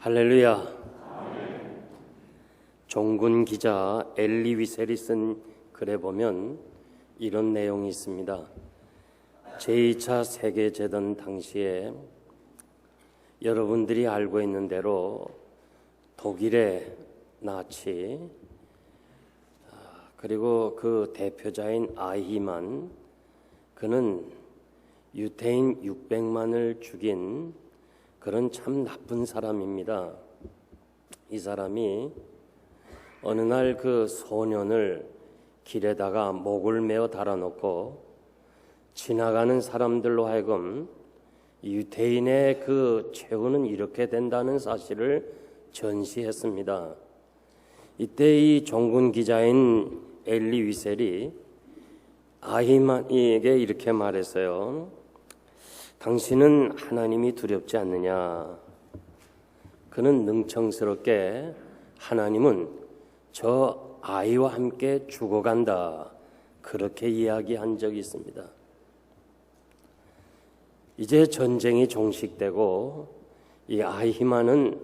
할렐루야. 종군 기자 엘리 위셀이 쓴 글에 보면 이런 내용이 있습니다. 제2차 세계대전 당시에 여러분들이 알고 있는 대로 독일의 나치, 그리고 그 대표자인 아이히만, 그는 유대인 600만을 죽인 그런 참 나쁜 사람입니다. 이 사람이 어느 날 그 소년을 길에다가 목을 메어 달아놓고 지나가는 사람들로 하여금 유대인의 그 최후는 이렇게 된다는 사실을 전시했습니다. 이때 이 종군 기자인 엘리 위셀이 아히만에게 이렇게 말했어요. 당신은 하나님이 두렵지 않느냐? 그는 능청스럽게 하나님은 저 아이와 함께 죽어간다, 그렇게 이야기한 적이 있습니다. 이제 전쟁이 종식되고 이 아히만은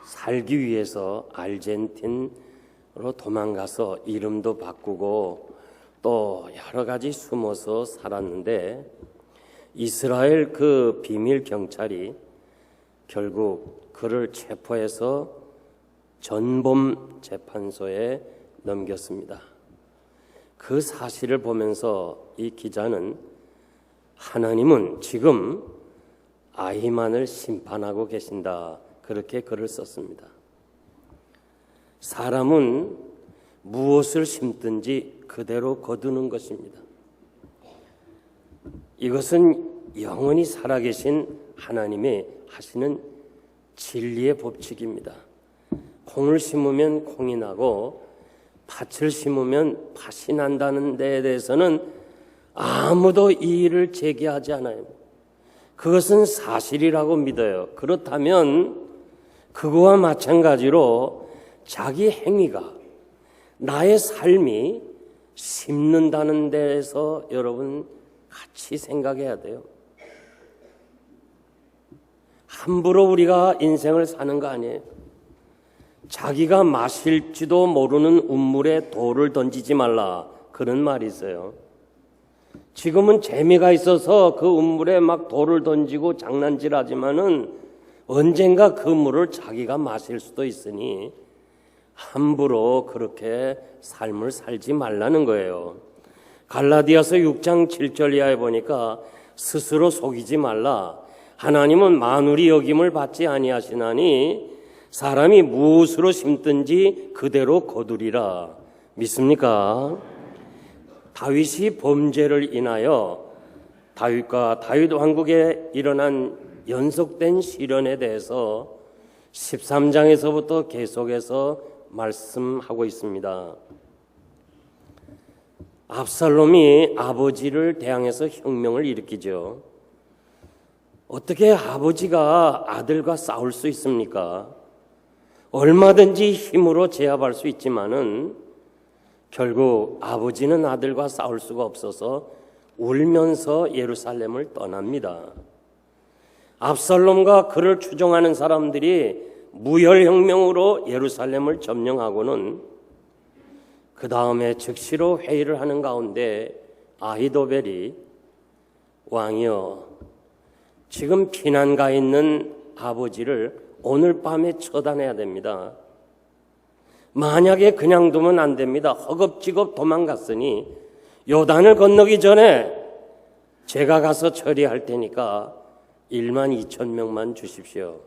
살기 위해서 아르헨틴으로 도망가서 이름도 바꾸고 또 여러 가지 숨어서 살았는데, 이스라엘 그 비밀 경찰이 결국 그를 체포해서 전범 재판소에 넘겼습니다. 그 사실을 보면서 이 기자는 하나님은 지금 아히만을 심판하고 계신다, 그렇게 글을 썼습니다. 사람은 무엇을 심든지 그대로 거두는 것입니다. 이것은 영원히 살아계신 하나님의 하시는 진리의 법칙입니다. 콩을 심으면 콩이 나고 팥을 심으면 팥이 난다는 데에 대해서는 아무도 이의를 제기하지 않아요. 그것은 사실이라고 믿어요. 그렇다면 그거와 마찬가지로 자기 행위가, 나의 삶이 심는다는 데에서 여러분 같이 생각해야 돼요. 함부로 우리가 인생을 사는 거 아니에요. 자기가 마실지도 모르는 운물에 돌을 던지지 말라, 그런 말이 있어요. 지금은 재미가 있어서 그 운물에 막 돌을 던지고 장난질하지만은 언젠가 그 물을 자기가 마실 수도 있으니 함부로 그렇게 삶을 살지 말라는 거예요. 갈라디아서 6장 7절 이하에 보니까 스스로 속이지 말라. 하나님은 만울이 여김을 받지 아니하시나니 사람이 무엇으로 심든지 그대로 거두리라. 믿습니까? 다윗이 범죄를 인하여 다윗과 다윗 왕국에 일어난 연속된 시련에 대해서 13장에서부터 계속해서 말씀하고 있습니다. 압살롬이 아버지를 대항해서 혁명을 일으키죠. 어떻게 아버지가 아들과 싸울 수 있습니까? 얼마든지 힘으로 제압할 수 있지만은 결국 아버지는 아들과 싸울 수가 없어서 울면서 예루살렘을 떠납니다. 압살롬과 그를 추종하는 사람들이 무혈혁명으로 예루살렘을 점령하고는 그 다음에 즉시로 회의를 하는 가운데 아히도벨이 왕이여, 지금 피난가 있는 아버지를 오늘 밤에 처단해야 됩니다. 만약에 그냥 두면 안 됩니다. 허겁지겁 도망갔으니 요단을 건너기 전에 제가 가서 처리할 테니까 12,000명만 주십시오.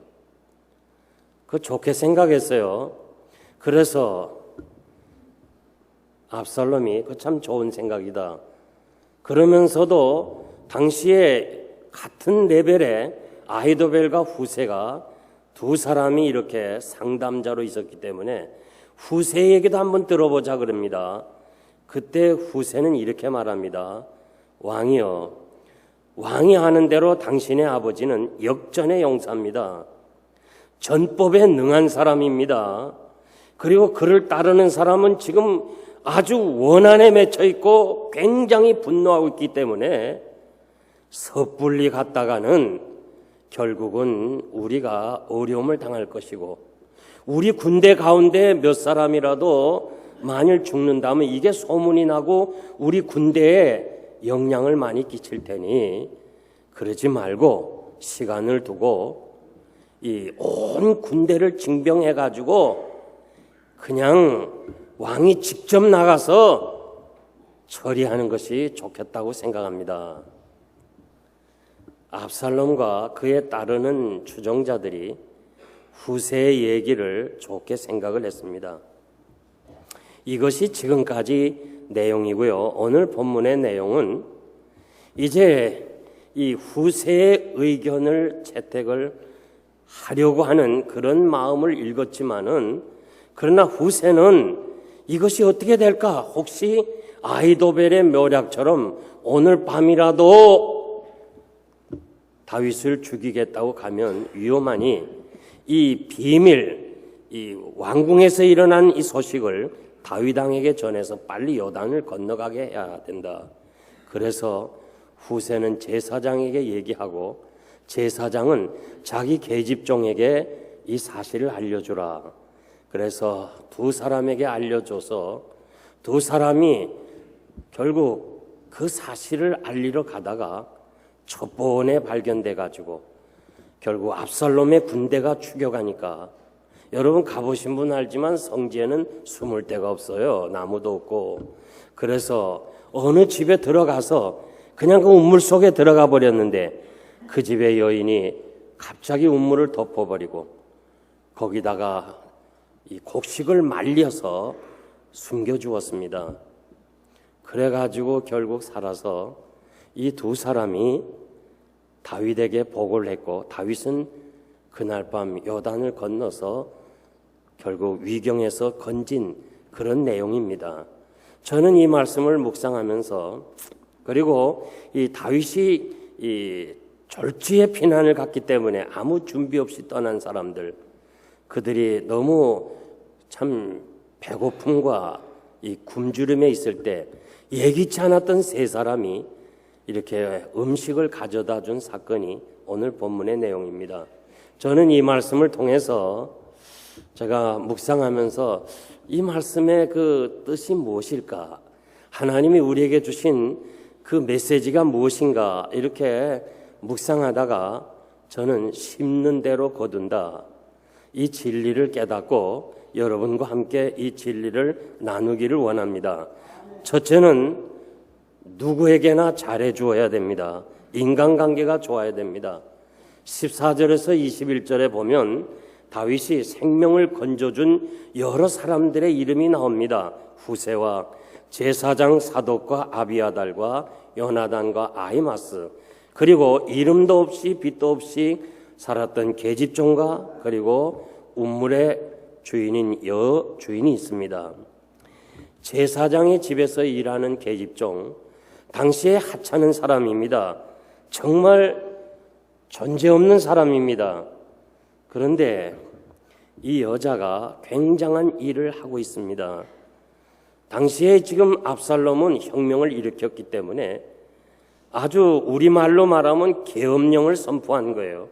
그거 좋게 생각했어요. 그래서 압살롬이 그 참 좋은 생각이다, 그러면서도 당시에 같은 레벨의 아히도벨과 후세가 두 사람이 이렇게 상담자로 있었기 때문에 후세 얘기도 한번 들어보자 그럽니다. 그때 후세는 이렇게 말합니다. 왕이여, 왕이 하는 대로 당신의 아버지는 역전의 용사입니다. 전법에 능한 사람입니다. 그리고 그를 따르는 사람은 지금 아주 원한에 맺혀 있고 굉장히 분노하고 있기 때문에 섣불리 갔다가는 결국은 우리가 어려움을 당할 것이고 우리 군대 가운데 몇 사람이라도 만일 죽는다면 이게 소문이 나고 우리 군대에 영향을 많이 끼칠 테니 그러지 말고 시간을 두고 이 온 군대를 징병해 가지고 그냥 왕이 직접 나가서 처리하는 것이 좋겠다고 생각합니다. 압살롬과 그에 따르는 추종자들이 후세의 얘기를 좋게 생각을 했습니다. 이것이 지금까지 내용이고요. 오늘 본문의 내용은 이제 이 후세의 의견을 채택을 하려고 하는 그런 마음을 읽었지만은 그러나 후세는 이것이 어떻게 될까? 혹시 아히도벨의 묘략처럼 오늘 밤이라도 다윗을 죽이겠다고 가면 위험하니 이 비밀, 이 왕궁에서 일어난 이 소식을 다윗 왕에게 전해서 빨리 요단을 건너가게 해야 된다. 그래서 후세는 제사장에게 얘기하고 제사장은 자기 계집종에게 이 사실을 알려주라. 그래서 두 사람에게 알려줘서 두 사람이 결국 그 사실을 알리러 가다가 첩보원에 발견돼 가지고 결국 압살롬의 군대가 추격하니까 여러분 가보신 분 알지만 성지에는 숨을 데가 없어요. 나무도 없고. 그래서 어느 집에 들어가서 그냥 그 우물 속에 들어가 버렸는데 그 집의 여인이 갑자기 우물을 덮어버리고 거기다가 이 곡식을 말려서 숨겨주었습니다. 그래가지고 결국 살아서 이 두 사람이 다윗에게 보고를 했고 다윗은 그날 밤 요단을 건너서 결국 위경에서 건진 그런 내용입니다. 저는 이 말씀을 묵상하면서 그리고 이 다윗이 이 졸지의 피난을 갔기 때문에 아무 준비 없이 떠난 사람들 그들이 너무 참 배고픔과 이 굶주림에 있을 때 예기치 않았던 세 사람이 이렇게 음식을 가져다 준 사건이 오늘 본문의 내용입니다. 저는 이 말씀을 통해서 제가 묵상하면서 이 말씀의 그 뜻이 무엇일까? 하나님이 우리에게 주신 그 메시지가 무엇인가? 이렇게 묵상하다가 저는 심는 대로 거둔다. 이 진리를 깨닫고 여러분과 함께 이 진리를 나누기를 원합니다. 첫째는 누구에게나 잘해 주어야 됩니다. 인간관계가 좋아야 됩니다. 14절에서 21절에 보면 다윗이 생명을 건져준 여러 사람들의 이름이 나옵니다. 후세와 제사장 사독과 아비아달과 요나단과 아히마스 그리고 이름도 없이 빛도 없이 살았던 계집종과 그리고 우물의 주인인 여주인이 있습니다. 제사장의 집에서 일하는 계집종 당시에 하찮은 사람입니다. 정말 존재 없는 사람입니다. 그런데 이 여자가 굉장한 일을 하고 있습니다. 당시에 지금 압살롬은 혁명을 일으켰기 때문에 아주 우리말로 말하면 계엄령을 선포한 거예요.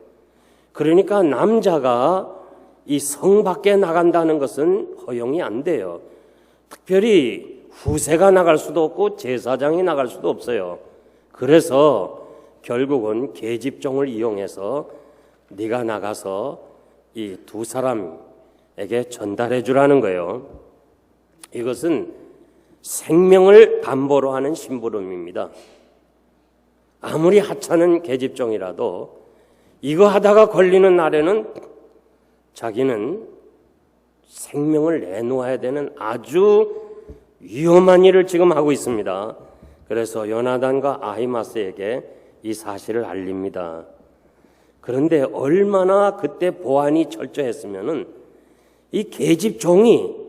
그러니까 남자가 이 성 밖에 나간다는 것은 허용이 안 돼요. 특별히 후세가 나갈 수도 없고 제사장이 나갈 수도 없어요. 그래서 결국은 계집종을 이용해서 네가 나가서 이 두 사람에게 전달해 주라는 거예요. 이것은 생명을 담보로 하는 심부름입니다. 아무리 하찮은 계집종이라도 이거 하다가 걸리는 날에는 자기는 생명을 내놓아야 되는 아주 위험한 일을 지금 하고 있습니다. 그래서 요나단과 아히마스에게 이 사실을 알립니다. 그런데 얼마나 그때 보안이 철저했으면은 이 계집종이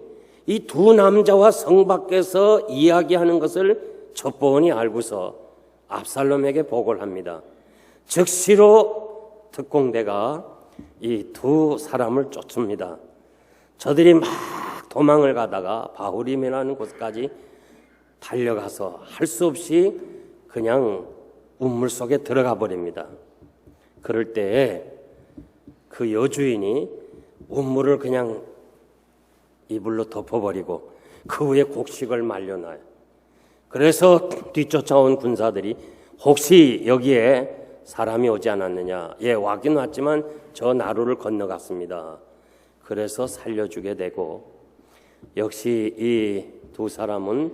이 두 남자와 성 밖에서 이야기하는 것을 첩보원이 알고서 압살롬에게 보고를 합니다. 즉시로 특공대가 이 두 사람을 쫓습니다. 저들이 막 도망을 가다가 바후림이라는 곳까지 달려가서 할 수 없이 그냥 우물 속에 들어가 버립니다. 그럴 때 그 여주인이 운물을 그냥 이불로 덮어버리고 그 위에 곡식을 말려놔요. 그래서 뒤쫓아온 군사들이 혹시 여기에 사람이 오지 않았느냐? 예, 왔긴 왔지만 저 나루를 건너갔습니다. 그래서 살려주게 되고, 역시 이 두 사람은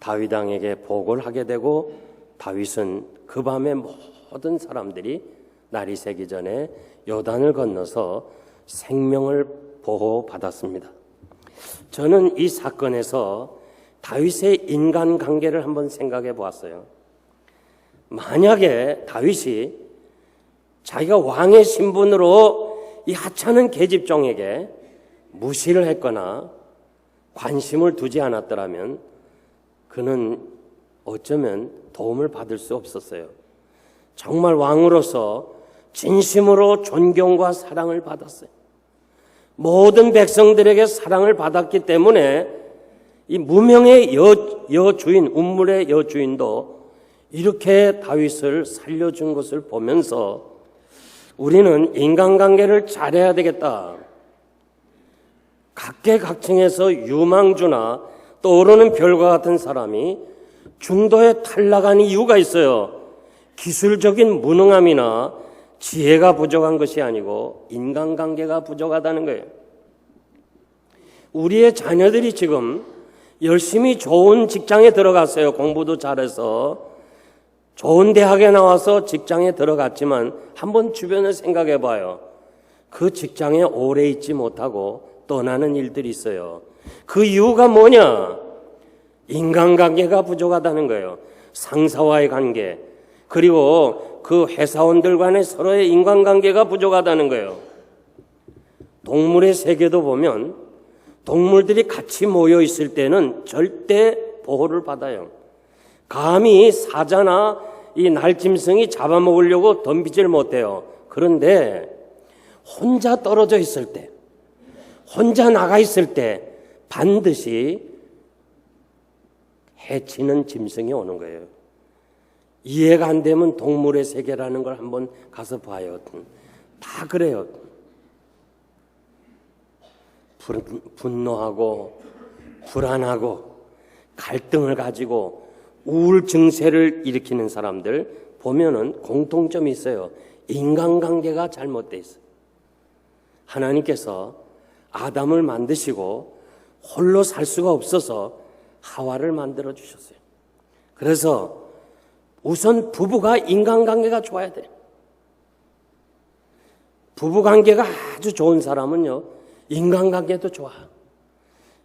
다윗 왕에게 보고를 하게 되고, 다윗은 그 밤에 모든 사람들이 날이 새기 전에 요단을 건너서 생명을 보호받았습니다. 저는 이 사건에서 다윗의 인간관계를 한번 생각해 보았어요. 만약에 다윗이 자기가 왕의 신분으로 이 하찮은 계집종에게 무시를 했거나 관심을 두지 않았더라면 그는 어쩌면 도움을 받을 수 없었어요. 정말 왕으로서 진심으로 존경과 사랑을 받았어요. 모든 백성들에게 사랑을 받았기 때문에 이 무명의 여주인, 운물의 여주인도 이렇게 다윗을 살려준 것을 보면서 우리는 인간관계를 잘해야 되겠다. 각계각층에서 유망주나 떠오르는 별과 같은 사람이 중도에 탈락한 이유가 있어요. 기술적인 무능함이나 지혜가 부족한 것이 아니고 인간관계가 부족하다는 거예요. 우리의 자녀들이 지금 열심히 좋은 직장에 들어갔어요. 공부도 잘해서 좋은 대학에 나와서 직장에 들어갔지만 한번 주변을 생각해 봐요. 그 직장에 오래 있지 못하고 떠나는 일들이 있어요. 그 이유가 뭐냐? 인간관계가 부족하다는 거예요. 상사와의 관계, 그리고 그 회사원들 간의 서로의 인간관계가 부족하다는 거예요. 동물의 세계도 보면 동물들이 같이 모여 있을 때는 절대 보호를 받아요. 감히 사자나 이 날짐승이 잡아먹으려고 덤비질 못해요. 그런데 혼자 떨어져 있을 때, 혼자 나가 있을 때 반드시 해치는 짐승이 오는 거예요. 이해가 안 되면 동물의 세계라는 걸 한번 가서 봐요. 다 그래요. 분노하고 불안하고 갈등을 가지고 우울 증세를 일으키는 사람들 보면은 공통점이 있어요. 인간관계가 잘못돼 있어요. 하나님께서 아담을 만드시고 홀로 살 수가 없어서 하와를 만들어 주셨어요. 그래서 우선 부부가 인간관계가 좋아야 돼요. 부부관계가 아주 좋은 사람은요, 인간관계도 좋아.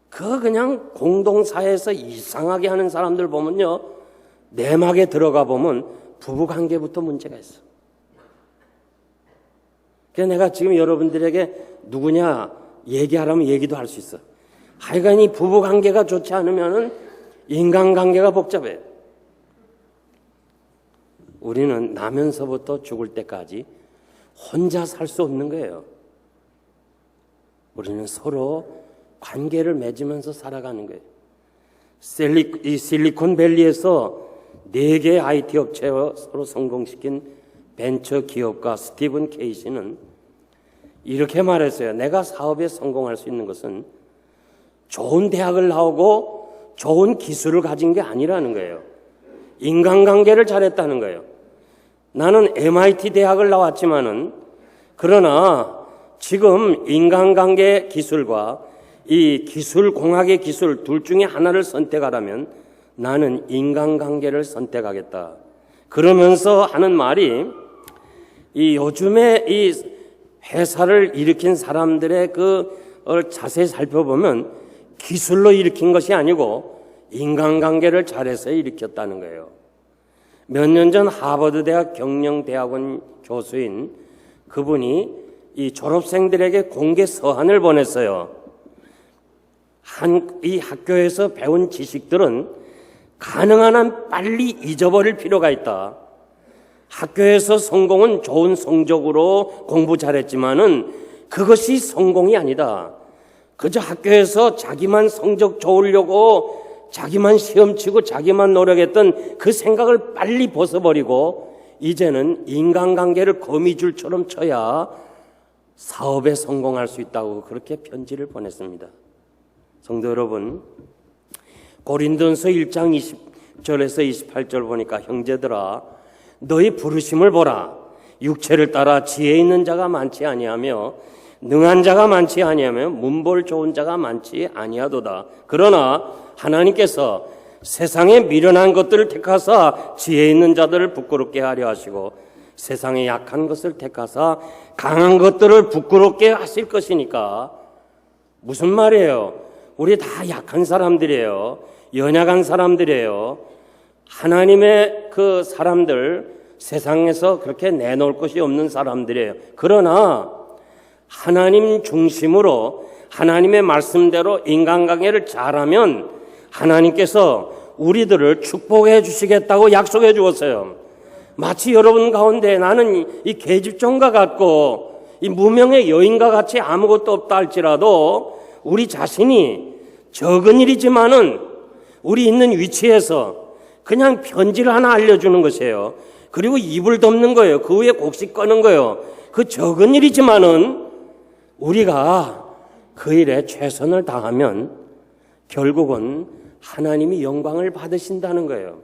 그냥 공동사회에서 이상하게 하는 사람들 보면요, 내막에 들어가 보면 부부관계부터 문제가 있어. 그래서 내가 지금 여러분들에게 누구냐 얘기하라면 얘기도 할 수 있어. 하여간 이 부부관계가 좋지 않으면 인간관계가 복잡해. 우리는 나면서부터 죽을 때까지 혼자 살 수 없는 거예요. 우리는 서로 관계를 맺으면서 살아가는 거예요. 이 실리콘밸리에서 4개의 IT 업체와 서로 성공시킨 벤처 기업가 스티븐 케이시는 이렇게 말했어요. 내가 사업에 성공할 수 있는 것은 좋은 대학을 나오고 좋은 기술을 가진 게 아니라는 거예요. 인간관계를 잘했다는 거예요. 나는 MIT 대학을 나왔지만은 그러나 지금 인간관계 기술과 이 기술공학의 기술 둘 중에 하나를 선택하라면 나는 인간관계를 선택하겠다. 그러면서 하는 말이 이 요즘에 이 회사를 일으킨 사람들의 자세히 살펴보면 기술로 일으킨 것이 아니고 인간관계를 잘해서 일으켰다는 거예요. 몇 년 전 하버드 대학 경영대학원 교수인 그분이 이 졸업생들에게 공개 서한을 보냈어요. 이 학교에서 배운 지식들은 가능한 한 빨리 잊어버릴 필요가 있다. 학교에서 성공은 좋은 성적으로 공부 잘했지만은 그것이 성공이 아니다. 그저 학교에서 자기만 성적 좋으려고 자기만 시험 치고 자기만 노력했던 그 생각을 빨리 벗어버리고 이제는 인간관계를 거미줄처럼 쳐야 사업에 성공할 수 있다고 그렇게 편지를 보냈습니다. 성도 여러분, 고린도전서 1장 20절에서 28절 보니까 형제들아 너희 부르심을 보라. 육체를 따라 지혜 있는 자가 많지 아니하며 능한 자가 많지 아니하며 문벌 좋은 자가 많지 아니하도다. 그러나 하나님께서 세상에 미련한 것들을 택하사 지혜 있는 자들을 부끄럽게 하려 하시고 세상에 약한 것을 택하사 강한 것들을 부끄럽게 하실 것이니까. 무슨 말이에요? 우리 다 약한 사람들이에요. 연약한 사람들이에요. 하나님의 그 사람들, 세상에서 그렇게 내놓을 것이 없는 사람들이에요. 그러나 하나님 중심으로 하나님의 말씀대로 인간관계를 잘하면 하나님께서 우리들을 축복해 주시겠다고 약속해 주었어요. 마치 여러분 가운데 나는 이 계집종과 같고 이 무명의 여인과 같이 아무것도 없다 할지라도 우리 자신이 적은 일이지만은 우리 있는 위치에서 그냥 편지를 하나 알려주는 것이에요. 그리고 입을 덮는 거예요. 그 위에 곡식 꺼는 거예요. 그 적은 일이지만은 우리가 그 일에 최선을 다하면 결국은 하나님이 영광을 받으신다는 거예요.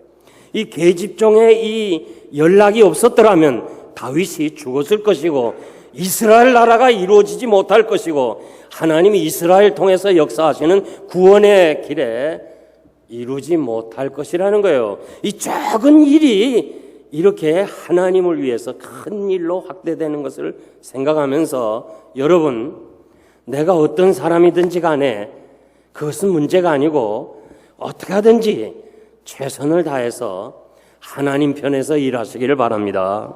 이 계집종의 이 연락이 없었더라면 다윗이 죽었을 것이고 이스라엘 나라가 이루어지지 못할 것이고 하나님이 이스라엘 통해서 역사하시는 구원의 길에 이루지 못할 것이라는 거예요. 이 작은 일이 이렇게 하나님을 위해서 큰 일로 확대되는 것을 생각하면서 여러분, 내가 어떤 사람이든지 간에 그것은 문제가 아니고 어떻게 하든지 최선을 다해서 하나님 편에서 일하시기를 바랍니다.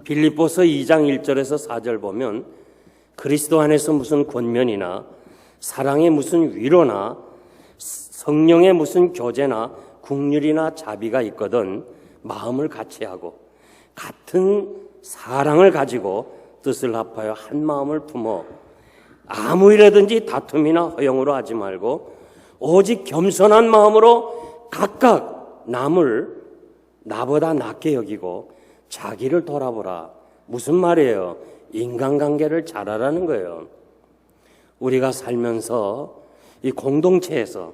빌립보서 2장 1절에서 4절 보면 그리스도 안에서 무슨 권면이나 사랑의 무슨 위로나 성령의 무슨 교제나 국률이나 자비가 있거든 마음을 같이 하고 같은 사랑을 가지고 뜻을 합하여 한 마음을 품어 아무 일이든지 다툼이나 허용으로 하지 말고 오직 겸손한 마음으로 각각 남을 나보다 낫게 여기고 자기를 돌아보라. 무슨 말이에요? 인간관계를 잘하라는 거예요. 우리가 살면서 이 공동체에서,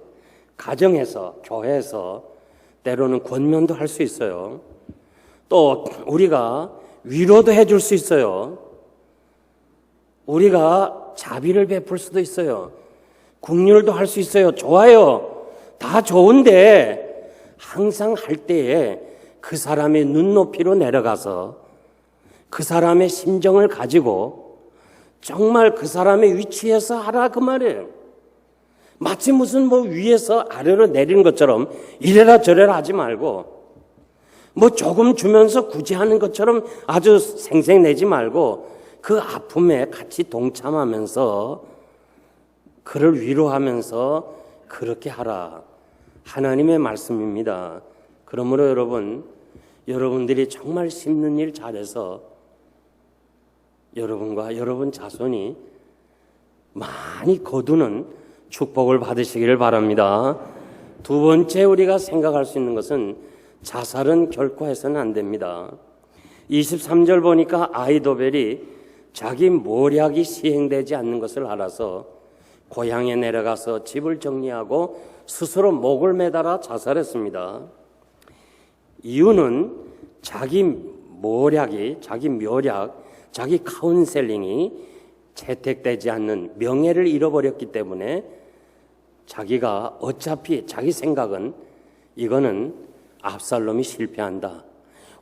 가정에서, 교회에서 때로는 권면도 할 수 있어요. 또 우리가 위로도 해줄 수 있어요. 우리가 자비를 베풀 수도 있어요. 긍휼도 할 수 있어요. 좋아요. 다 좋은데 항상 할 때에 그 사람의 눈높이로 내려가서 그 사람의 심정을 가지고 정말 그 사람의 위치에서 하라 그 말이에요. 마치 무슨 위에서 아래로 내리는 것처럼 이래라 저래라 하지 말고 조금 주면서 굳이 하는 것처럼 아주 생색내지 말고 그 아픔에 같이 동참하면서 그를 위로하면서 그렇게 하라. 하나님의 말씀입니다. 그러므로 여러분들이 정말 심는 일 잘해서 여러분과 여러분 자손이 많이 거두는 축복을 받으시기를 바랍니다. 두 번째 우리가 생각할 수 있는 것은 자살은 결코 해서는 안 됩니다. 23절 보니까 아히도벨이 자기 모략이 시행되지 않는 것을 알아서 고향에 내려가서 집을 정리하고 스스로 목을 매달아 자살했습니다. 이유는 자기 모략이, 자기 묘략, 자기 카운셀링이 채택되지 않는 명예를 잃어버렸기 때문에 자기가 어차피 자기 생각은 이거는 압살롬이 실패한다.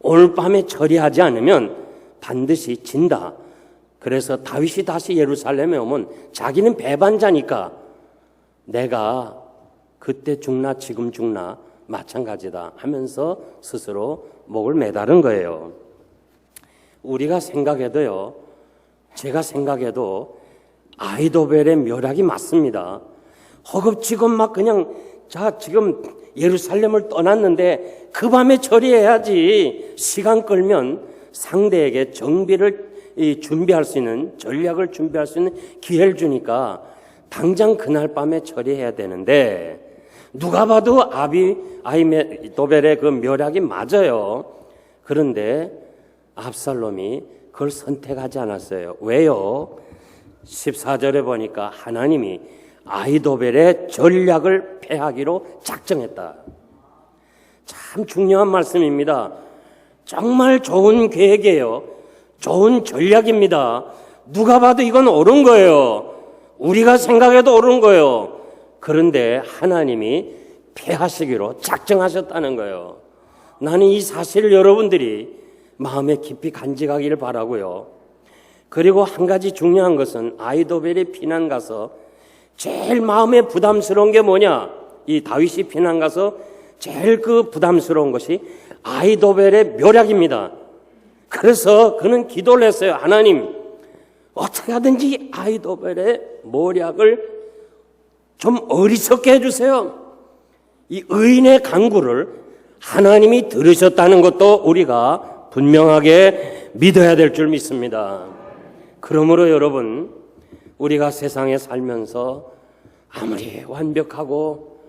오늘 밤에 처리하지 않으면 반드시 진다. 그래서 다윗이 다시 예루살렘에 오면 자기는 배반자니까 내가 그때 죽나 지금 죽나 마찬가지다 하면서 스스로 목을 매다른 거예요. 우리가 생각해도요, 제가 생각해도 아히도벨의 묘략이 맞습니다. 허겁지겁 막 그냥 지금 예루살렘을 떠났는데 그 밤에 처리해야지. 시간 끌면 상대에게 정비를 준비할 수 있는, 전략을 준비할 수 있는 기회를 주니까 당장 그날 밤에 처리해야 되는데 누가 봐도 아히도벨의 그 묘략이 맞아요. 그런데 압살롬이 그걸 선택하지 않았어요. 왜요? 14절에 보니까 하나님이 아히도벨의 전략을 패하기로 작정했다. 참 중요한 말씀입니다. 정말 좋은 계획이에요. 좋은 전략입니다. 누가 봐도 이건 옳은 거예요. 우리가 생각해도 옳은 거예요. 그런데 하나님이 패하시기로 작정하셨다는 거예요. 나는 이 사실을 여러분들이 마음에 깊이 간직하기를 바라고요. 그리고 한 가지 중요한 것은 아히도벨이 피난 가서 제일 마음에 부담스러운 게 뭐냐? 이 다윗이 피난 가서 제일 그 부담스러운 것이 아히도벨의 묘략입니다. 그래서 그는 기도를 했어요. 하나님, 어떻게 하든지 아히도벨의 묘략을 좀 어리석게 해주세요. 이 의인의 간구를 하나님이 들으셨다는 것도 우리가 분명하게 믿어야 될 줄 믿습니다. 그러므로 여러분, 우리가 세상에 살면서 아무리 완벽하고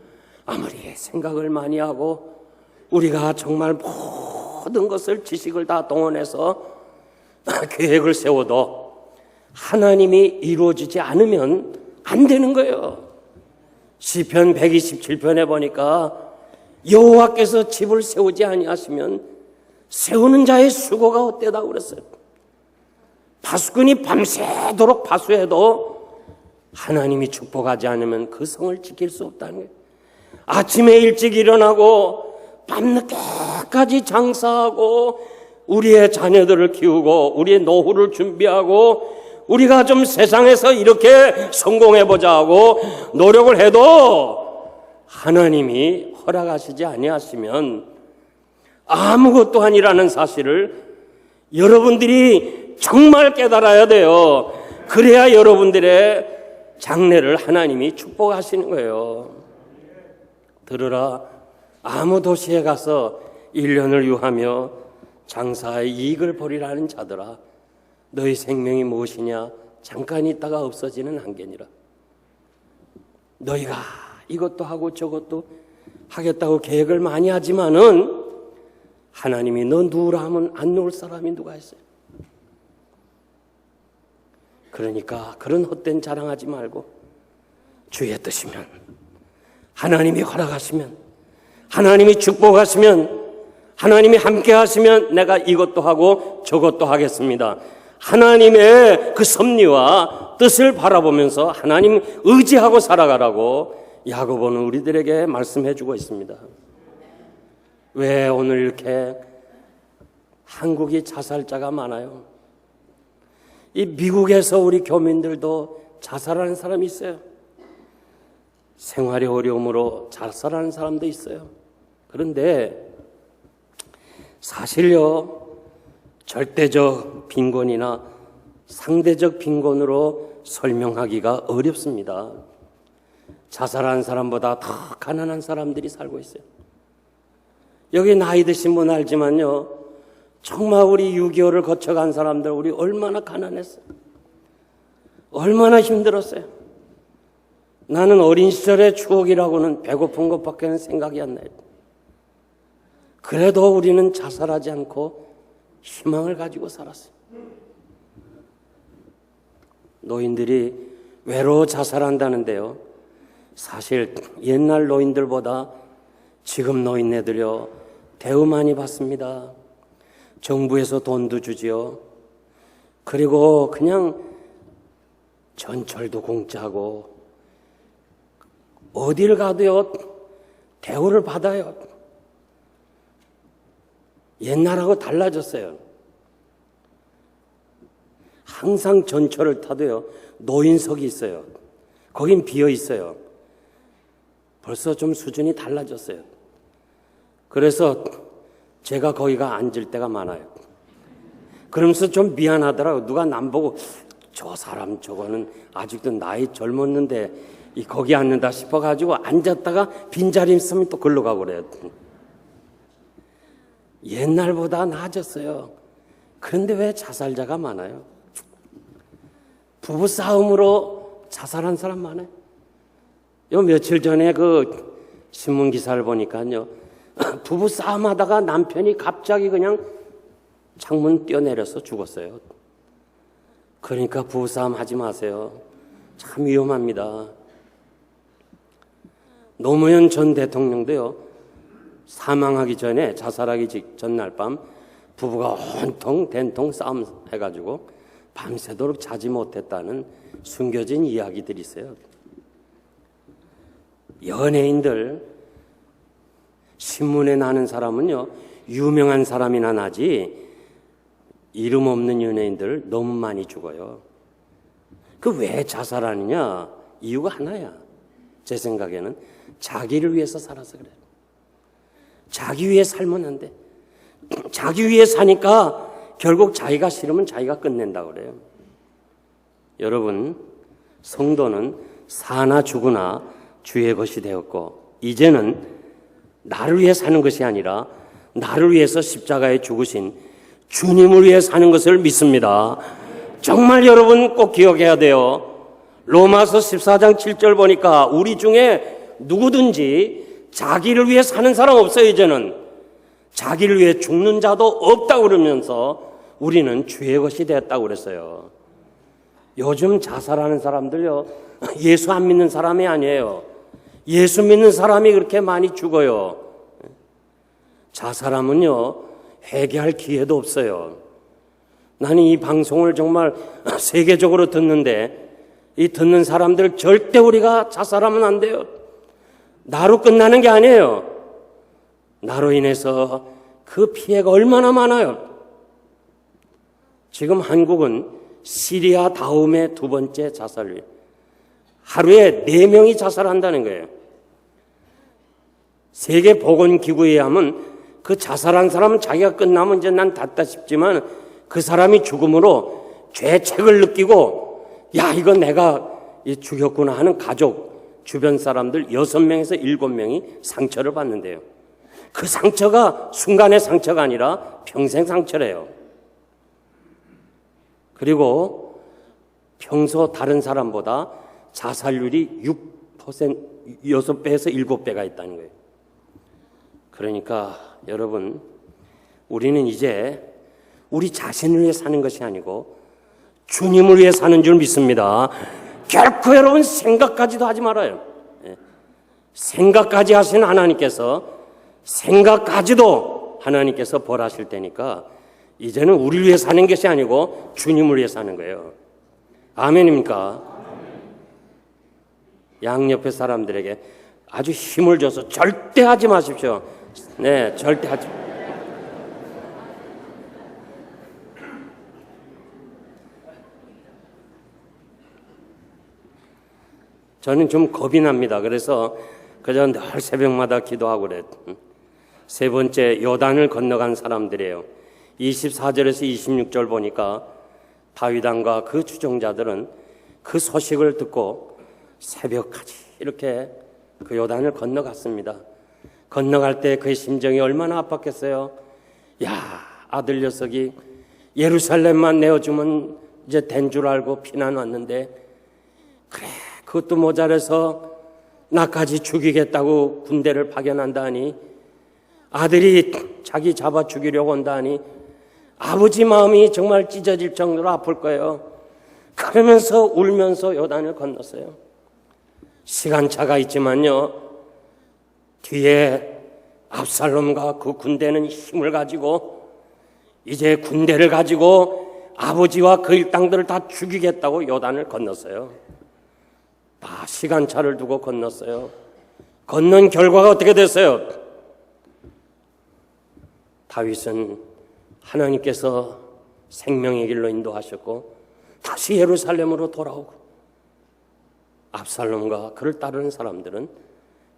아무리 생각을 많이 하고 우리가 정말 모든 것을 지식을 다 동원해서 계획을 세워도 하나님이 이루어지지 않으면 안 되는 거예요. 시편 127편에 보니까 여호와께서 집을 세우지 아니하시면 세우는 자의 수고가 헛되다고 그랬어요. 파수꾼이 밤새도록 파수해도 하나님이 축복하지 않으면 그 성을 지킬 수 없다는 거예요. 아침에 일찍 일어나고 밤늦게까지 장사하고 우리의 자녀들을 키우고 우리의 노후를 준비하고 우리가 좀 세상에서 이렇게 성공해보자 하고 노력을 해도 하나님이 허락하시지 아니하시면 아무것도 아니라는 사실을 여러분들이 정말 깨달아야 돼요. 그래야 여러분들의 장래를 하나님이 축복하시는 거예요. 들으라, 아무 도시에 가서 1년을 유하며 장사의 이익을 보리라는 자들아, 너희 생명이 무엇이냐? 잠깐 있다가 없어지는 한계니라. 너희가 이것도 하고 저것도 하겠다고 계획을 많이 하지만은 하나님이 너 누우라 하면 안 누울 사람이 누가 있어요? 그러니까 그런 헛된 자랑하지 말고 주의 뜻이면, 하나님이 허락하시면, 하나님이 축복하시면, 하나님이 함께 하시면 내가 이것도 하고 저것도 하겠습니다. 하나님의 그 섭리와 뜻을 바라보면서 하나님 의지하고 살아가라고 야고보는 우리들에게 말씀해 주고 있습니다. 왜 오늘 이렇게 한국이 자살자가 많아요? 이 미국에서 우리 교민들도 자살하는 사람이 있어요. 생활의 어려움으로 자살하는 사람도 있어요. 그런데 사실요, 절대적 빈곤이나 상대적 빈곤으로 설명하기가 어렵습니다. 자살하는 사람보다 더 가난한 사람들이 살고 있어요. 여기 나이 드신 분 알지만요, 정말 우리 6.25를 거쳐간 사람들, 우리 얼마나 가난했어요. 얼마나 힘들었어요. 나는 어린 시절의 추억이라고는 배고픈 것밖에는 생각이 안 나요. 그래도 우리는 자살하지 않고 희망을 가지고 살았어요. 노인들이 외로워 자살한다는데요, 사실 옛날 노인들보다 지금 노인네들요 대우 많이 받습니다. 정부에서 돈도 주지요. 그리고 그냥 전철도 공짜고 어딜 가도요 대우를 받아요. 옛날하고 달라졌어요. 항상 전철을 타도요 노인석이 있어요. 거긴 비어 있어요. 벌써 좀 수준이 달라졌어요. 그래서 제가 거기가 앉을 때가 많아요. 그러면서 좀 미안하더라고요. 누가 남 보고 저 사람 저거는 아직도 나이 젊었는데 거기 앉는다 싶어가지고 앉았다가 빈자리 있으면 또 글로 가고 그래요. 옛날보다 나아졌어요. 그런데 왜 자살자가 많아요? 부부싸움으로 자살한 사람 많아요. 요 며칠 전에 그 신문 기사를 보니까요, 부부 싸움하다가 남편이 갑자기 그냥 창문 뛰어내려서 죽었어요. 그러니까 부부 싸움 하지 마세요. 참 위험합니다. 노무현 전 대통령도요, 사망하기 전에, 자살하기 전날 밤 부부가 온통 된통 싸움 해가지고 밤새도록 자지 못했다는 숨겨진 이야기들이 있어요. 연예인들, 신문에 나는 사람은요, 유명한 사람이나 나지 이름 없는 연예인들 너무 많이 죽어요. 그 왜 자살하느냐? 이유가 하나야. 제 생각에는 자기를 위해서 살아서 그래요. 자기 위해 살면 안 돼. 자기 위해 사니까 결국 자기가 싫으면 자기가 끝낸다고 그래요. 여러분, 성도는 사나 죽으나 주의 것이 되었고, 이제는 나를 위해 사는 것이 아니라 나를 위해서 십자가에 죽으신 주님을 위해 사는 것을 믿습니다. 정말 여러분 꼭 기억해야 돼요. 로마서 14장 7절 보니까 우리 중에 누구든지 자기를 위해 사는 사람 없어요. 이제는 자기를 위해 죽는 자도 없다고 그러면서 우리는 주의 것이 되었다고 그랬어요. 요즘 자살하는 사람들요, 예수 안 믿는 사람이 아니에요. 예수 믿는 사람이 그렇게 많이 죽어요. 자살하면요, 회개할 기회도 없어요. 나는 이 방송을 정말 세계적으로 듣는데, 이 듣는 사람들 절대 우리가 자살하면 안 돼요. 나로 끝나는 게 아니에요. 나로 인해서 그 피해가 얼마나 많아요. 지금 한국은 시리아 다음에 두 번째 자살률. 하루에 4명이 자살한다는 거예요. 세계보건기구에 의하면 그 자살한 사람은 자기가 끝나면 이제 난 닿다 싶지만 그 사람이 죽음으로 죄책을 느끼고, 야, 이거 내가 죽였구나 하는 가족, 주변 사람들 6명에서 7명이 상처를 받는데요. 그 상처가 순간의 상처가 아니라 평생 상처래요. 그리고 평소 다른 사람보다 자살률이 6배에서 7배가 있다는 거예요. 그러니까 여러분, 우리는 이제 우리 자신을 위해 사는 것이 아니고 주님을 위해 사는 줄 믿습니다. 결코 여러분 생각까지도 하지 말아요. 생각까지 하시는 생각까지도 하나님께서 벌하실 테니까 이제는 우리를 위해 사는 것이 아니고 주님을 위해 사는 거예요. 아멘입니까? 양옆의 사람들에게 아주 힘을 줘서 절대 하지 마십시오. 네, 절대 하지 마십시오. 저는 좀 겁이 납니다. 그래서 그저 늘 새벽마다 기도하고 그래요. 세 번째, 요단을 건너간 사람들이에요. 24절에서 26절 보니까 다윗 왕과 그 추종자들은 그 소식을 듣고 새벽까지 이렇게 그 요단을 건너갔습니다. 건너갈 때 그의 심정이 얼마나 아팠겠어요. 야, 아들 녀석이 예루살렘만 내어주면 이제 된 줄 알고 피난 왔는데, 그래, 그것도 모자라서 나까지 죽이겠다고 군대를 파견한다니, 아들이 자기 잡아 죽이려고 온다니, 아버지 마음이 정말 찢어질 정도로 아플 거예요. 그러면서 울면서 요단을 건넜어요. 시간차가 있지만요, 뒤에 압살롬과 그 군대는 힘을 가지고 이제 군대를 가지고 아버지와 그 일당들을 다 죽이겠다고 요단을 건넜어요. 다 시간차를 두고 건넜어요. 건넌 결과가 어떻게 됐어요? 다윗은 하나님께서 생명의 길로 인도하셨고 다시 예루살렘으로 돌아오고, 압살롬과 그를 따르는 사람들은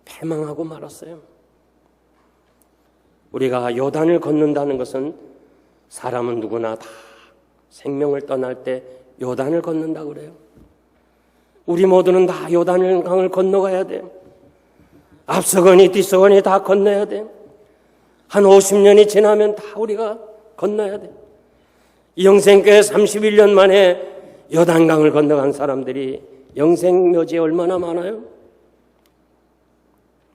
패망하고 말았어요. 우리가 요단을 걷는다는 것은 사람은 누구나 다 생명을 떠날 때 요단을 걷는다고 그래요. 우리 모두는 다 요단을 강을 건너가야 돼요. 앞서거니 뒤서거니 다 건너야 돼요. 한 50년이 지나면 다 우리가 건너야 돼요. 영생교회 31년 만에 요단강을 건너간 사람들이 영생묘지에 얼마나 많아요?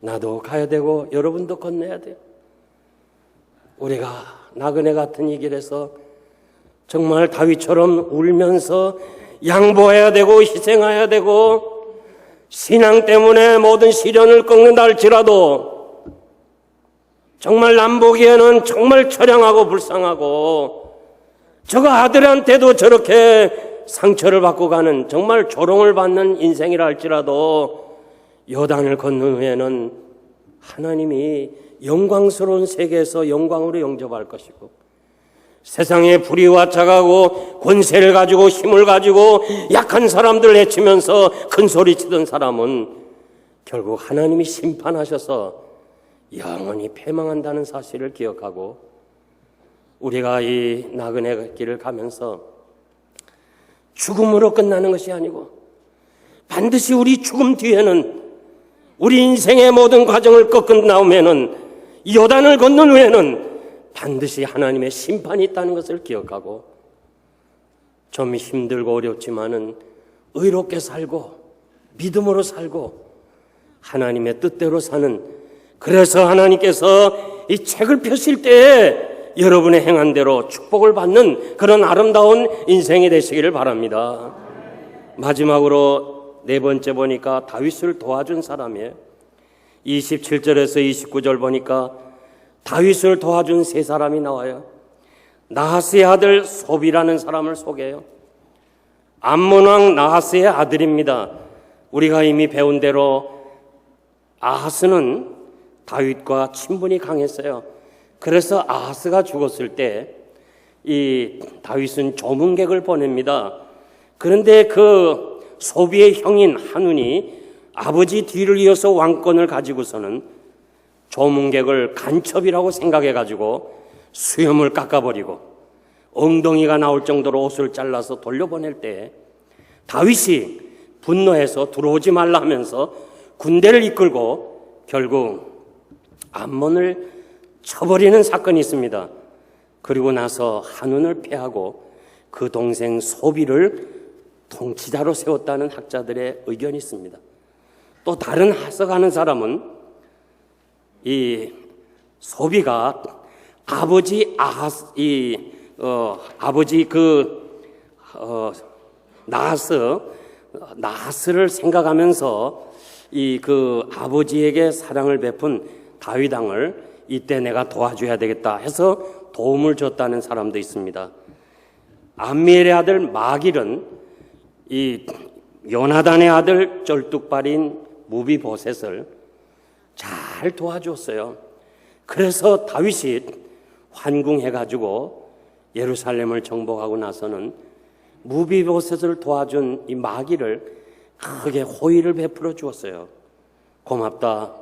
나도 가야 되고 여러분도 건너야 돼요. 우리가 나그네 같은 이 길에서 정말 다윗처럼 울면서 양보해야 되고 희생해야 되고 신앙 때문에 모든 시련을 꺾는다 할지라도 정말 남 보기에는 정말 처량하고 불쌍하고 저거 아들한테도 저렇게 상처를 받고 가는 정말 조롱을 받는 인생이라 할지라도 요단을 건넌 후에는 하나님이 영광스러운 세계에서 영광으로 영접할 것이고 세상에 불의와 착하고 권세를 가지고 힘을 가지고 약한 사람들 해치면서 큰 소리치던 사람은 결국 하나님이 심판하셔서 영원히 패망한다는 사실을 기억하고 우리가 이 나그네 길을 가면서 죽음으로 끝나는 것이 아니고 반드시 우리 죽음 뒤에는 우리 인생의 모든 과정을 꺾은 다음에는 요단을 건넌 후에는 반드시 하나님의 심판이 있다는 것을 기억하고 좀 힘들고 어렵지만은 의롭게 살고 믿음으로 살고 하나님의 뜻대로 사는 그래서 하나님께서 이 책을 펴실 때에 여러분의 행한 대로 축복을 받는 그런 아름다운 인생이 되시기를 바랍니다. 마지막으로 네 번째 보니까 다윗을 도와준 사람이에요. 27절에서 29절 보니까 다윗을 도와준 세 사람이 나와요. 나하스의 아들 섭이라는 사람을 소개해요. 암몬왕 나하스의 아들입니다. 우리가 이미 배운 대로 아하스는 다윗과 친분이 강했어요. 그래서 아하스가 죽었을 때 이 다윗은 조문객을 보냅니다. 그런데 그 섭이의 형인 한운이 아버지 뒤를 이어서 왕권을 가지고서는 조문객을 간첩이라고 생각해가지고 수염을 깎아버리고 엉덩이가 나올 정도로 옷을 잘라서 돌려보낼 때 다윗이 분노해서 들어오지 말라 하면서 군대를 이끌고 결국 암몬을 쳐버리는 사건이 있습니다. 그리고 나서 한운을 패하고 그 동생 섭이를 통치자로 세웠다는 학자들의 의견이 있습니다. 또 다른 해석하는 사람은 이 섭이가 아버지 나하스를 생각하면서 이 그 아버지에게 사랑을 베푼 다윗 왕을 이때 내가 도와줘야 되겠다 해서 도움을 줬다는 사람도 있습니다. 암미엘의 아들 마길은 이 요나단의 아들 쩔뚝발인 무비보셋을 잘 도와줬어요. 그래서 다윗이 환궁해가지고 예루살렘을 정복하고 나서는 무비보셋을 도와준 이 마길을 크게 호의를 베풀어 주었어요. 고맙다.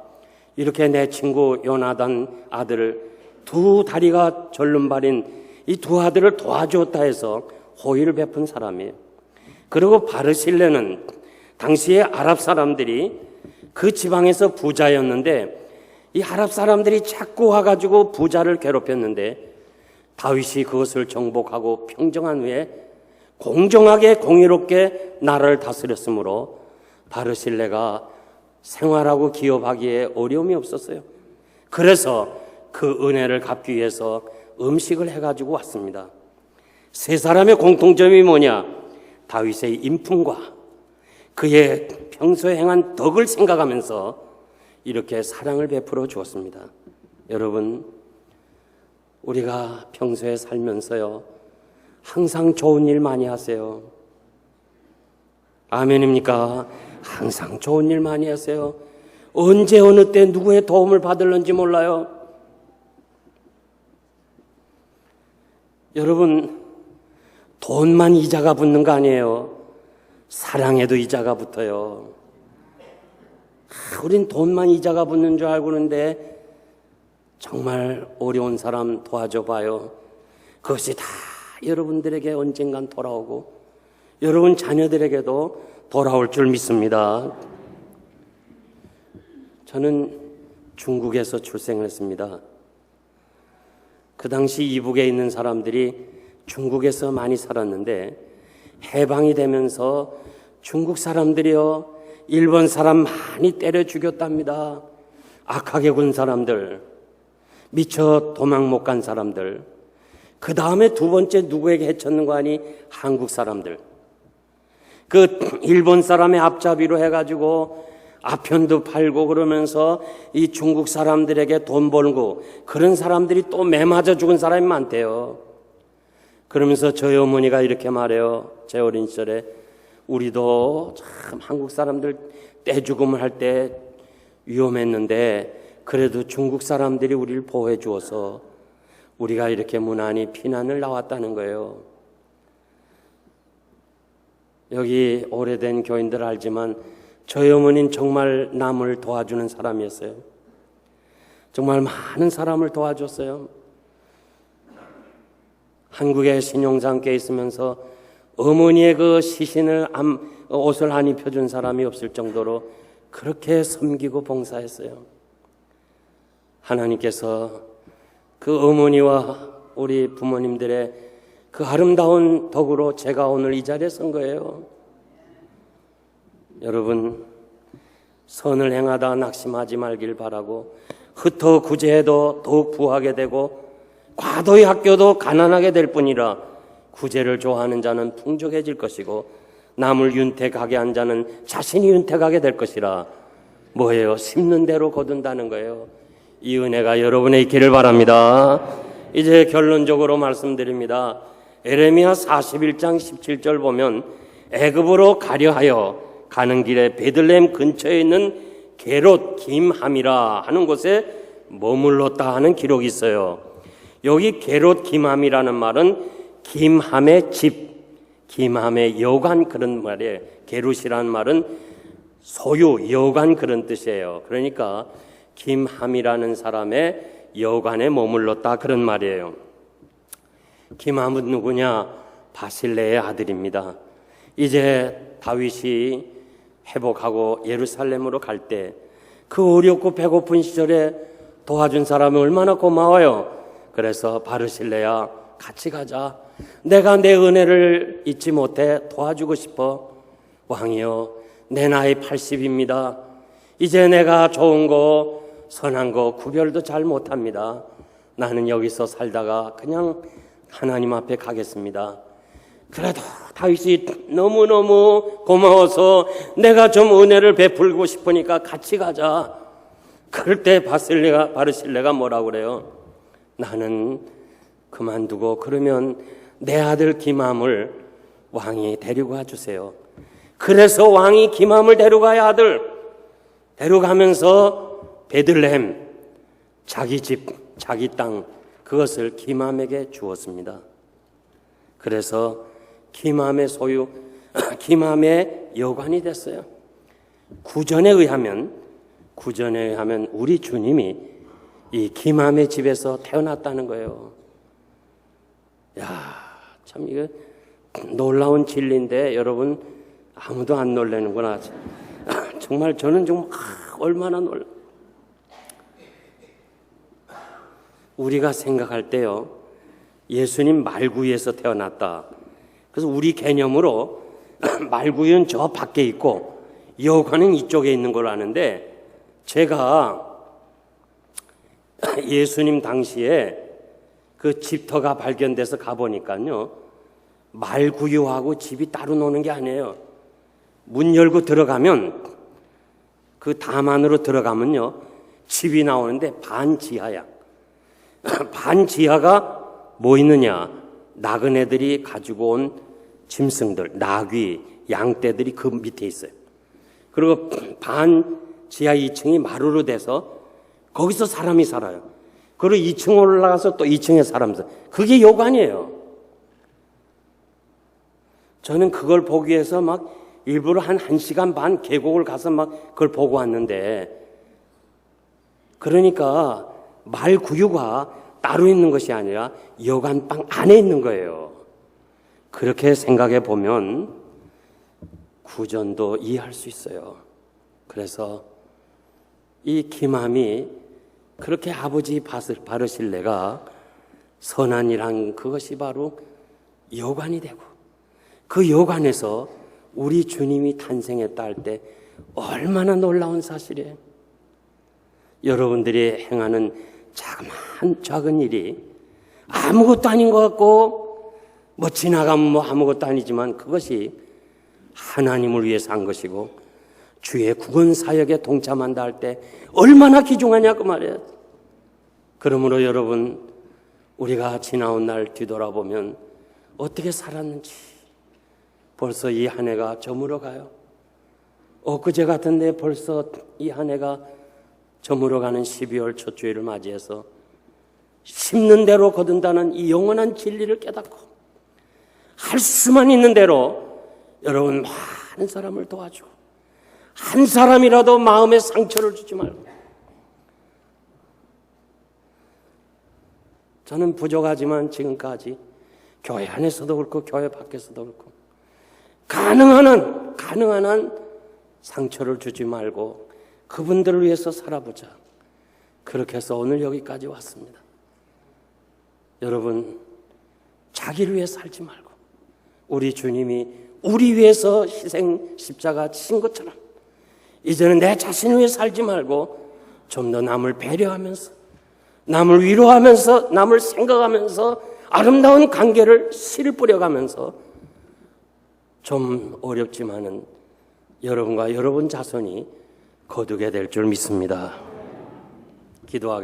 이렇게 내 친구 요나단 아들을 두 다리가 절름발인 이 두 아들을 도와주었다 해서 호의를 베푼 사람이에요. 그리고 바르실레는 당시에 아랍 사람들이 그 지방에서 부자였는데 이 아랍 사람들이 자꾸 와가지고 부자를 괴롭혔는데 다윗이 그것을 정복하고 평정한 후에 공정하게 공의롭게 나라를 다스렸으므로 바르실레가 생활하고 기업하기에 어려움이 없었어요. 그래서 그 은혜를 갚기 위해서 음식을 해가지고 왔습니다. 세 사람의 공통점이 뭐냐? 다윗의 인품과 그의 평소에 행한 덕을 생각하면서 이렇게 사랑을 베풀어 주었습니다. 여러분, 우리가 평소에 살면서요 항상 좋은 일 많이 하세요. 아멘입니까? 항상 좋은 일 많이 하세요. 언제 어느 때 누구의 도움을 받을는지 몰라요. 여러분, 돈만 이자가 붙는 거 아니에요. 사랑에도 이자가 붙어요. 우린 돈만 이자가 붙는 줄 알고 그러는데 정말 어려운 사람 도와줘 봐요. 그것이 다 여러분들에게 언젠간 돌아오고 여러분 자녀들에게도 돌아올 줄 믿습니다. 저는 중국에서 출생을 했습니다. 그 당시 이북에 있는 사람들이 중국에서 많이 살았는데 해방이 되면서 중국 사람들이요 일본 사람 많이 때려 죽였답니다. 악하게 군 사람들, 미처 도망 못 간 사람들, 그 다음에 두 번째 누구에게 해쳤는가 하니 한국 사람들. 그 일본 사람의 앞잡이로 해가지고 아편도 팔고 그러면서 이 중국 사람들에게 돈 벌고 그런 사람들이 또 매맞아 죽은 사람이 많대요. 그러면서 저희 어머니가 이렇게 말해요. 제 어린 시절에 우리도 참 한국 사람들 떼죽음을 할 때 위험했는데 그래도 중국 사람들이 우리를 보호해 주어서 우리가 이렇게 무난히 피난을 나왔다는 거예요. 여기 오래된 교인들 알지만 저희 어머니는 정말 남을 도와주는 사람이었어요. 정말 많은 사람을 도와줬어요. 한국에 신용상께 있으면서 어머니의 그 시신을 옷을 안 입혀준 사람이 없을 정도로 그렇게 섬기고 봉사했어요. 하나님께서 그 어머니와 우리 부모님들의 그 아름다운 덕으로 제가 오늘 이 자리에 선 거예요. 여러분, 선을 행하다 낙심하지 말길 바라고 흩어 구제해도 더욱 부하게 되고 과도히 아껴도 가난하게 될 뿐이라 구제를 좋아하는 자는 풍족해질 것이고 남을 윤택하게 한 자는 자신이 윤택하게 될 것이라. 뭐예요? 심는 대로 거둔다는 거예요. 이 은혜가 여러분의 있기를 바랍니다. 이제 결론적으로 말씀드립니다. 에레미야 41장 17절 보면 애굽으로 가려 하여 가는 길에 베들레헴 근처에 있는 게롯 김함이라 하는 곳에 머물렀다 하는 기록이 있어요. 여기 게롯 김함이라는 말은 김함의 집, 김함의 여관 그런 말이에요. 게롯이라는 말은 소유, 여관 그런 뜻이에요. 그러니까 김함이라는 사람의 여관에 머물렀다 그런 말이에요. 김함은 누구냐? 바실레의 아들입니다. 이제 다윗이 회복하고 예루살렘으로 갈 때 그 어렵고 배고픈 시절에 도와준 사람이 얼마나 고마워요. 그래서 바르실레야 같이 가자. 내가 내 은혜를 잊지 못해 도와주고 싶어. 왕이여, 내 나이 80입니다. 이제 내가 좋은 거 선한 거 구별도 잘 못합니다. 나는 여기서 살다가 그냥 하나님 앞에 가겠습니다. 그래도 다윗이 너무너무 고마워서 내가 좀 은혜를 베풀고 싶으니까 같이 가자. 그럴 때 바르실레가 뭐라고 그래요? 나는 그만두고 그러면 내 아들 김함을 왕이 데리고 주세요. 그래서 왕이 김함을 데려가야 아들 데려가면서 베들레헴 자기 집, 자기 땅 그것을 김함에게 주었습니다. 그래서 김함의 소유, 김함의 여관이 됐어요. 구전에 의하면 우리 주님이 이 김함의 집에서 태어났다는 거예요. 야, 참 이거 놀라운 진리인데 여러분 아무도 안 놀라는구나. 정말 저는 좀 얼마나 놀라. 우리가 생각할 때요, 예수님 말구유에서 태어났다. 그래서 우리 개념으로 말구유는 저 밖에 있고 여관은 이쪽에 있는 걸로 아는데, 제가 예수님 당시에 그 집터가 발견돼서 가보니까요, 말구유하고 집이 따로 노는 게 아니에요. 문 열고 들어가면, 그 담안으로 들어가면요, 집이 나오는데 반지하야. 반지하가 뭐 있느냐? 나그네들이 가지고 온 짐승들, 나귀, 양떼들이 그 밑에 있어요. 그리고 반지하 2층이 마루로 돼서 거기서 사람이 살아요. 그리고 2층 올라가서 또 2층에 사람 살아요. 그게 여관이에요. 저는 그걸 보기 위해서 막 일부러 한 1시간 반 계곡을 가서 막 그걸 보고 왔는데, 그러니까 말구유가 따로 있는 것이 아니라 여관방 안에 있는 거예요. 그렇게 생각해 보면 구전도 이해할 수 있어요. 그래서 이 김함이 그렇게 아버지 바르실레가 선한 일한 그것이 바로 여관이 되고, 그 여관에서 우리 주님이 탄생했다 할 때 얼마나 놀라운 사실이에요. 여러분들이 행하는 작은 일이 아무것도 아닌 것 같고 뭐 지나가면 아무것도 아니지만 그것이 하나님을 위해서 한 것이고 주의 구원 사역에 동참한다 할 때 얼마나 귀중하냐 그 말이에요. 그러므로 여러분, 우리가 지나온 날 뒤돌아보면 어떻게 살았는지 벌써 이 한 해가 저물어가요. 엊그제 같은데 벌써 이 한 해가 저물어가는 12월 첫 주일을 맞이해서 심는 대로 거둔다는 이 영원한 진리를 깨닫고 할 수만 있는 대로 여러분 많은 사람을 도와주고 한 사람이라도 마음에 상처를 주지 말고. 저는 부족하지만 지금까지 교회 안에서도 그렇고 교회 밖에서도 그렇고 가능한 한 상처를 주지 말고 그분들을 위해서 살아보자. 그렇게 해서 오늘 여기까지 왔습니다. 여러분, 자기를 위해 살지 말고 우리 주님이 우리 위해서 희생 십자가 친 것처럼 이제는 내 자신을 위해 살지 말고 좀 더 남을 배려하면서 남을 위로하면서 남을 생각하면서 아름다운 관계를 씨를 뿌려가면서 좀 어렵지만은 여러분과 여러분 자손이 거두게 될 줄 믿습니다. 기도하겠습니다.